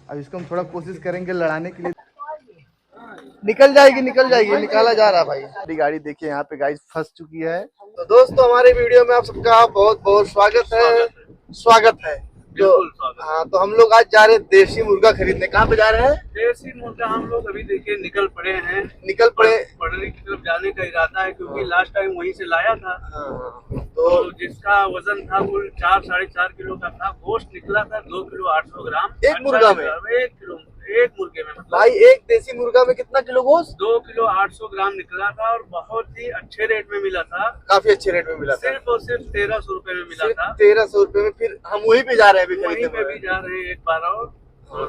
अब इसको हम थोड़ा कोशिश करेंगे लड़ाने के लिए। निकल जाएगी निकाला जा रहा है भाई। गाड़ी देखिए यहाँ पे गाइस फंस चुकी है। तो दोस्तों हमारे वीडियो में आप सबका बहुत बहुत स्वागत है। तो हाँ, तो हम लोग आज जा रहे हैं देसी मुर्गा खरीदने। कहाँ पे जा रहे हैं? देसी मुर्गा हम लोग अभी देखिए निकल पड़े पटरी की तरफ जाने का इरादा है, क्योंकि लास्ट टाइम वहीं से लाया था। तो जिसका वजन था वो 4-4.5 किलो का था। गोश्त निकला था 2 किलो 800 ग्राम एक मुर्गा में। एक मुर्गे में मतलब भाई एक देसी मुर्गा में कितना किलो गोश्त? 2 किलो 800 ग्राम निकला था, और बहुत ही अच्छे रेट में मिला था। काफी अच्छे रेट में मिला था। सिर्फ और सिर्फ 1300 रुपए में मिला था। 1300 रुपए में। फिर हम वहीं पे जा रहे हैं, वहीं पे भी जा रहे हैं एक बार और। तो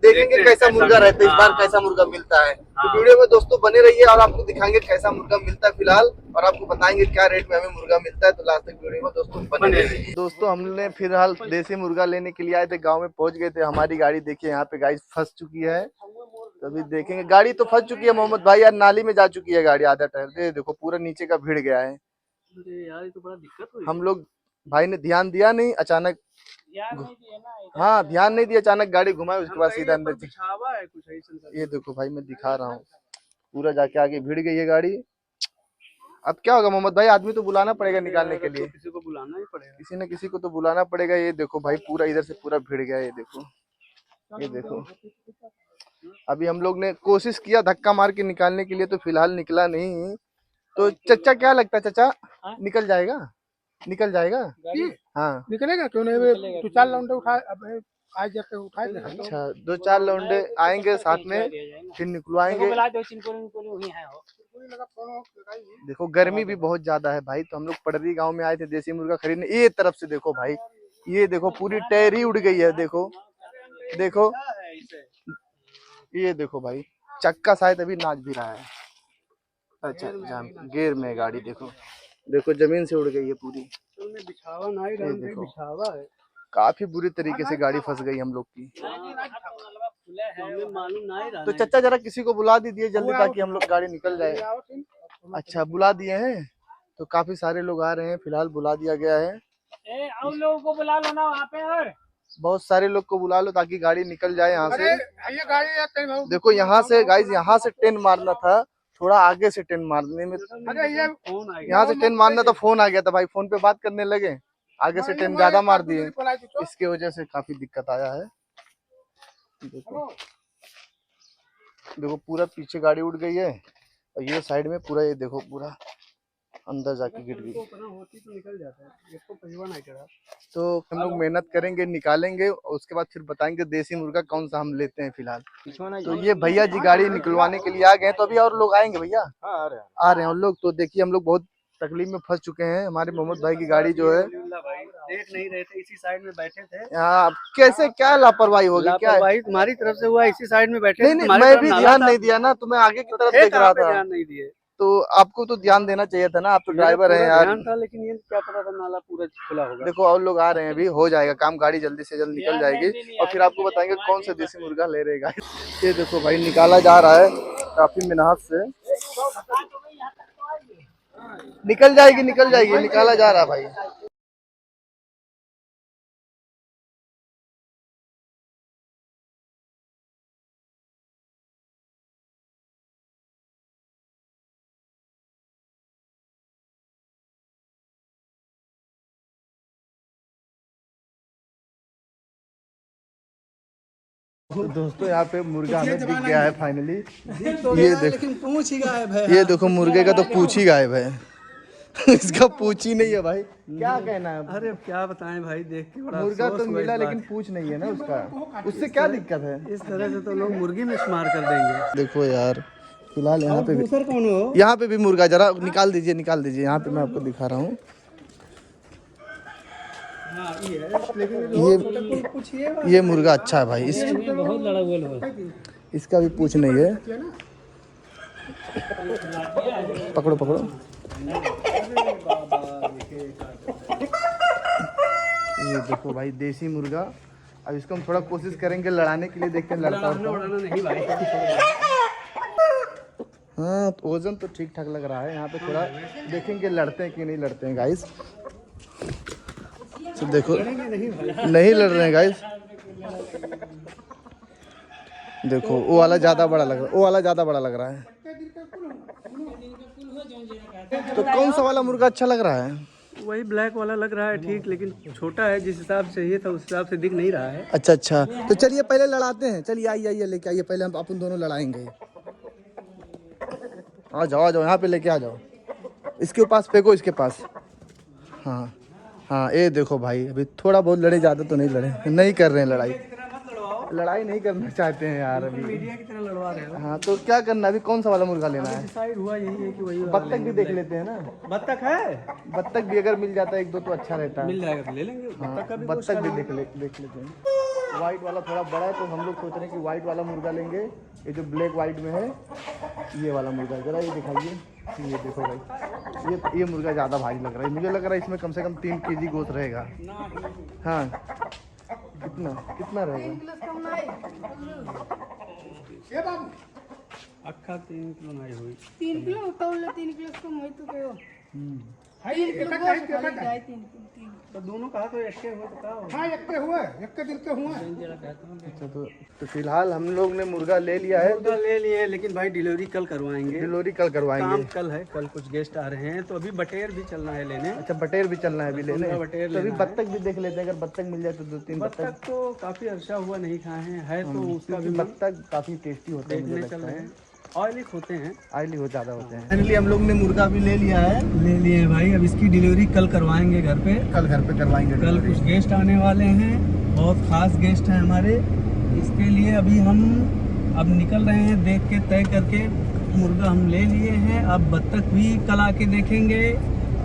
देखेंगे कैसा मुर्गा रहता है इस बार, कैसा मुर्गा मिलता है। तो वीडियो में दोस्तों बने रहिए और आपको दिखाएंगे कैसा मुर्गा मिलता है फिलहाल, और आपको बताएंगे क्या रेट में हमें मुर्गा मिलता है। तो लास्ट तक वीडियो में दोस्तों बने रहिए। दोस्तों हमने फिलहाल देसी मुर्गा लेने के लिए आए थे, गांव में पहुंच गए थे। हमारी गाड़ी देखिए यहाँ पे गाइस फंस चुकी है। तो अभी देखेंगे, गाड़ी तो फंस चुकी है मोहम्मद भाई यार, नाली में जा चुकी है गाड़ी। आधा टायर देखो पूरा नीचे का भिड़ गया है यार, ये तो बड़ा दिक्कत हुई। हम लोग भाई ने ध्यान दिया नहीं, अचानक हाँ ध्यान नहीं दिया, अचानक गाड़ी घुमाई, उसके बाद सीधा अंदर। है कुछ ये देखो भाई मैं दिखा रहा हूँ, पूरा जाके आगे भिड़ गई है गाड़ी। अब क्या होगा मोहम्मद भाई, आदमी तो बुलाना पड़ेगा निकालने के लिए। किसी को बुलाना ही पड़ेगा, किसी न किसी को तो बुलाना पड़ेगा। ये देखो भाई पूरा इधर से पूरा भिड़ गया है। ये देखो अभी हम लोग ने कोशिश किया धक्का मार के निकालने के लिए, तो फिलहाल निकला नहीं। तो चचा क्या लगता है चचा, निकल जाएगा? हाँ निकलेगा क्यों नहीं? 2-4 लौंडे उठाए आज जाके उठाए। अच्छा 2-4 लौंडे आएंगे साथ में, फिर निकलवाएंगे। देखो गर्मी भी बहुत ज्यादा है भाई, तो हम लोग पड़री गांव में आए थे देसी मुर्गा खरीदने। ये तरफ से देखो भाई, ये देखो पूरी टायर ही उड़ गई है। देखो ये देखो भाई, चक्का शायद अभी नाच भी रहा है। अच्छा गेर में गाड़ी देखो जमीन से उड़ गई है पूरी। ये देखो काफी बुरी तरीके से गाड़ी फंस गई हम लोग की। तो चचा जरा किसी को बुला दीजिए जल्दी, ताकि हम लोग गाड़ी निकल जाए। अच्छा बुला दिए हैं, तो काफी सारे लोग आ रहे हैं। फिलहाल बुला दिया गया है। उन लोगों को बुला लो ना वहाँ पे, और बहुत सारे लोग को बुला लो ताकि गाड़ी निकल जाए यहाँ से। ये गाड़ी देखो यहाँ से गाइस, यहाँ से 10 मारना था, थोड़ा आगे से 10 मारने में, यहाँ से 10 मारना था। फोन आ गया था भाई, फोन पे बात करने लगे, आगे से 10 ज्यादा मार दिए। इसके वजह से काफी दिक्कत आया है। देखो पूरा पीछे गाड़ी उड़ गई है, और ये साइड में पूरा, ये देखो पूरा अंदर जाके गिर गई। तो हम लोग मेहनत करेंगे, निकालेंगे, और उसके बाद फिर बताएंगे देसी मुर्गा कौन सा हम लेते हैं फिलहाल। तो ये भैया जी गाड़ी निकलवाने के लिए आ गए, तो अभी और लोग आएंगे भैया? आ रहे हैं उन लोग। तो देखिए हम लोग बहुत तकलीफ में फंस चुके हैं। हमारे मोहम्मद भाई की गाड़ी जो है, देख नहीं रहे थे, इसी साइड में बैठे थे। हाँ कैसे क्या लापरवाही होगी? क्या लापरवाही तुम्हारी तरफ से हुआ, इसी साइड में बैठे। नहीं मैं भी ध्यान नहीं दिया ना, तो मैं आगे की तरफ देख रहा था। ध्यान नहीं दिए तो आपको तो ध्यान देना चाहिए था ना, आप तो ड्राइवर हैं यार। ध्यान था, लेकिन ये क्या पता था नाला पूरा खुला होगा। देखो और लोग आ रहे हैं, अभी हो जाएगा काम, गाड़ी जल्दी से जल्द निकल जाएगी, और फिर आपको बताएंगे कौन सा देसी मुर्गा ले रहेगा। ये देखो भाई निकाला जा रहा है काफी मेहनत से। निकल जाएगी निकाला जा रहा है भाई। तो दोस्तों यहाँ पे मुर्गा हमें दिख गया है फाइनली। ये देखो पूंछ ही गायब है। ये देखो मुर्गे का तो पूंछ ही गायब है। इसका पूंछ ही नहीं है भाई, क्या कहना है? अरे क्या बताएं भाई, देख के बड़ा मुर्गा तो मिला लेकिन पूंछ नहीं है ना उसका। उससे क्या दिक्कत है? इस तरह से तो लोग मुर्गी में शुमार कर देंगे। देखो यार फिलहाल यहाँ पे दूसरा कौन हो? यहाँ पे भी मुर्गा, जरा निकाल दीजिए। यहाँ पे मैं आपको दिखा रहा हूँ। ये मुर्गा अच्छा है भाई, बहुत लड़ा हुआ है। इसका भी पूछ नहीं है। पकड़ो। ये देखो भाई देसी मुर्गा। अब इसको हम थोड़ा कोशिश करेंगे लड़ाने के लिए, देखते हैं लड़ता नहीं भाई। हाँ तो वजन तो ठीक ठाक लग रहा है। यहाँ पे थोड़ा देखेंगे लड़ते हैं कि नहीं लड़ते हैं गाइस। तो देखो नहीं लड़ रहे हैं गाइस। देखो वो वाला ज्यादा बड़ा लग रहा है, वो वाला ज्यादा बड़ा लग रहा है। तो कौन सा वाला मुर्गा अच्छा लग रहा है? वही ब्लैक वाला लग रहा है ठीक, लेकिन छोटा है, जिस हिसाब से चाहिए था उस हिसाब से दिख नहीं रहा है। अच्छा अच्छा, तो चलिए पहले लड़ाते हैं। चलिए आइए आइए लेके आइए, पहले हम अपन दोनों लड़ाएंगे। आ जाओ यहाँ पे लेके आ जाओ। इसके पास फेंको, इसके पास। हाँ हाँ, ये देखो भाई, अभी थोड़ा बहुत लड़े, ज़्यादा तो नहीं लड़े, नहीं कर रहे हैं लड़ाई। लड़ाई नहीं करना चाहते हैं यार अभी। मीडिया की तरह लड़वा रहे हो। हाँ, तो क्या करना अभी? कौन सा वाला मुर्गा लेना है? डिसाइड हुआ यही है कि वही वाला बत्तख भी देख लेते हैं ना। बत्तख है, बत्तख भी अगर मिल जाता है एक दो तो अच्छा रहता है। मिल जाएगा तो ले लेंगे। हाँ, बत्तख का भी बत्तख भी देख लेते हैं। वाइट वाला थोड़ा बड़ा है, तो हम लोग सोच रहे हैं कि वाइट वाला मुर्गा लेंगे। ये जो ब्लैक वाइट में है, ये वाला मुर्गा जरा ये दिखाइए। ये देखो भाई, ये मुर्गा ज़्यादा भारी लग रहा है। मुझे लग रहा है इसमें कम से कम 3 kg गोश्त रहेगा। हाँ, कितना रहेगा? अक्खा 3 किलो नहीं हुई। 3 किलो तो 3 किलो कम है तो कहो। तो दोनों कहा तो एक हुए तो कहा। हाँ, एक हुआ, एक दिन के हुआ। अच्छा, तो फिलहाल हम लोग ने मुर्गा ले लिया है। मुर्गा ले लिए, लेकिन भाई डिलीवरी कल करवाएंगे। डिलीवरी कल करवाएंगे। काम कल है, कल कुछ गेस्ट आ रहे हैं, तो अभी बटेर भी चलना है लेने। अच्छा, बटेर भी चलना है अभी लेने। बटेर तो अभी लेना है। बत्तख भी देख लेते हैं, अगर बत्तख मिल जाए तो 2-3 बत्तख तो काफी अच्छा हुआ नहीं खाए हैं, है तो उसका भी बत्तख काफी टेस्टी होते हैं, मुझे देखने चल लगता रहे है। हैं। ऑयली होते हैं, ऑयली हो ज़्यादा होते हैं। फाइनली हम लोग ने मुर्गा भी ले लिया है। ले लिए भाई। अब इसकी डिलीवरी कल करवाएंगे घर पे। कल घर पे करवाएंगे। कल कुछ गेस्ट आने वाले हैं, बहुत खास गेस्ट हैं हमारे। इसके लिए अभी हम अब निकल रहे हैं, देख के तय करके। मुर्गा हम ले लिए हैं, अब बत्तख भी कल आके देखेंगे।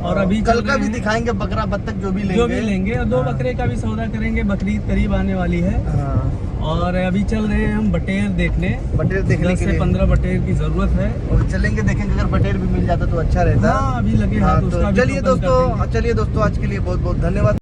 और अभी कल चल का रहे भी हैं, दिखाएंगे, बकरा बत्तख जो भी लेंगे। और 2 बकरे का भी सौदा करेंगे। बकरीद करीब आने वाली है। हाँ, और अभी चल रहे हैं हम बटेर देखने। बटेर देखने 10 के से लिए 15 बटेर की जरूरत है। और चलेंगे, देखेंगे। अगर बटेर भी मिल जाता तो अच्छा रहता। हाँ, अभी लगे हाँ, हाथ तो उसका भी चलिए टोकन कर देंगे। दोस्तों आज के लिए बहुत बहुत धन्यवाद।